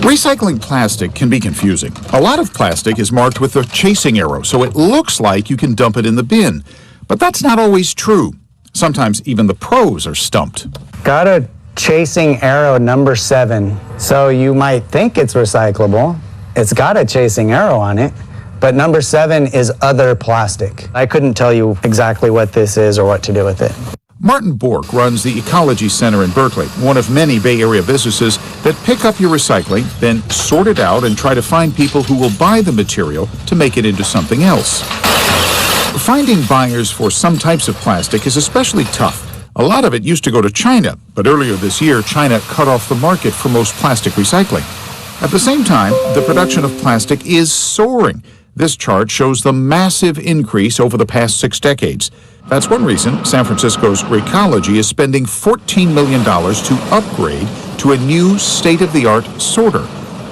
Recycling plastic can be confusing. A lot of plastic is marked with a chasing arrow, so it looks like you can dump it in the bin. But that's not always true. Sometimes even the pros are stumped. Got a chasing arrow number 7. So you might think it's recyclable. It's got a chasing arrow on it, but number 7 is other plastic. I couldn't tell you exactly what this is or what to do with it. Martin Bork runs the Ecology Center in Berkeley, one of many Bay Area businesses that pick up your recycling, then sort it out and try to find people who will buy the material to make it into something else. Finding buyers for some types of plastic is especially tough. A lot of it used to go to China, but earlier this year, China cut off the market for most plastic recycling. At the same time, the production of plastic is soaring. This chart shows the massive increase over the past 6 decades. That's one reason San Francisco's Recology is spending $14 million to upgrade to a new state-of-the-art sorter.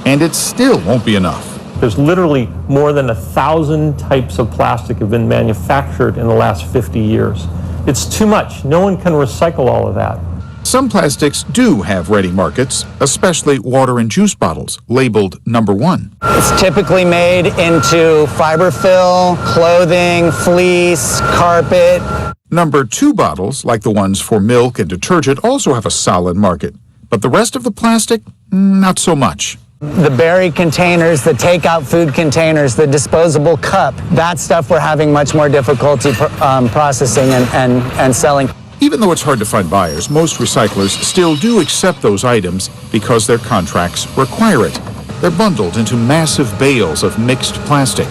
And it still won't be enough. There's literally more than 1,000 types of plastic have been manufactured in the last 50 years. It's too much. No one can recycle all of that. Some plastics do have ready markets, especially water and juice bottles, labeled number 1. It's typically made into fiberfill, clothing, fleece, carpet. Number 2 bottles, like the ones for milk and detergent, also have a solid market. But the rest of the plastic, not so much. The berry containers, the takeout food containers, the disposable cup, that stuff we're having much more difficulty processing and selling. Even though it's hard to find buyers, most recyclers still do accept those items because their contracts require it. They're bundled into massive bales of mixed plastic.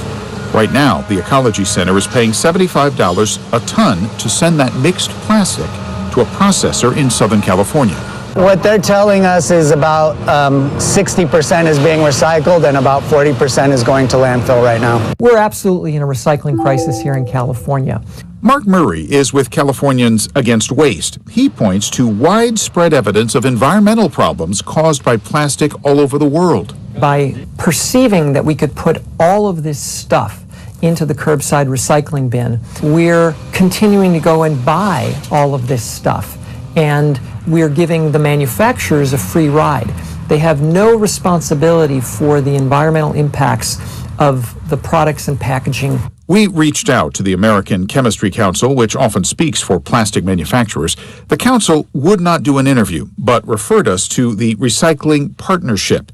Right now, the Ecology Center is paying $75 a ton to send that mixed plastic to a processor in Southern California. What they're telling us is about 60% is being recycled and about 40% is going to landfill right now. We're absolutely in a recycling crisis here in California. Mark Murray is with Californians Against Waste. He points to widespread evidence of environmental problems caused by plastic all over the world. By perceiving that we could put all of this stuff into the curbside recycling bin, we're continuing to go and buy all of this stuff, and we're giving the manufacturers a free ride. They have no responsibility for the environmental impacts of the products and packaging. We reached out to the American Chemistry Council, which often speaks for plastic manufacturers. The council would not do an interview, but referred us to the Recycling Partnership.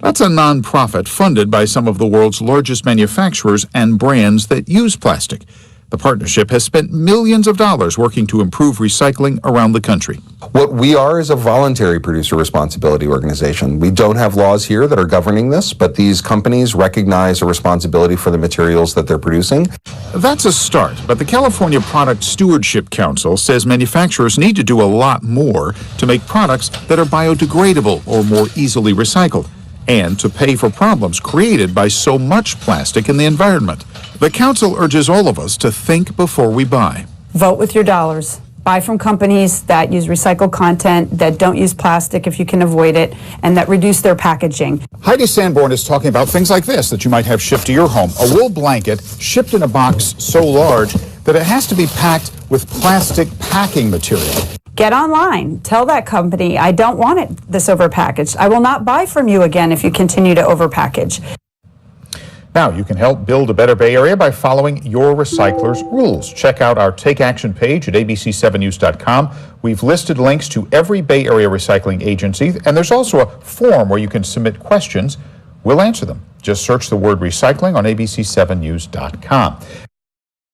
That's a nonprofit funded by some of the world's largest manufacturers and brands that use plastic. The partnership has spent millions of dollars working to improve recycling around the country. What we are is a voluntary producer responsibility organization. We don't have laws here that are governing this, but these companies recognize a responsibility for the materials that they're producing. That's a start, but the California Product Stewardship Council says manufacturers need to do a lot more to make products that are biodegradable or more easily recycled, and to pay for problems created by so much plastic in the environment. The council urges all of us to think before we buy. Vote with your dollars. Buy from companies that use recycled content, that don't use plastic if you can avoid it, and that reduce their packaging. Heidi Sanborn is talking about things like this that you might have shipped to your home. A wool blanket shipped in a box so large that it has to be packed with plastic packing material. Get online. Tell that company, I don't want it this overpackaged. I will not buy from you again if you continue to overpackage. Now, you can help build a better Bay Area by following your recycler's rules. Check out our Take Action page at abc7news.com. We've listed links to every Bay Area recycling agency, and there's also a form where you can submit questions. We'll answer them. Just search the word recycling on abc7news.com.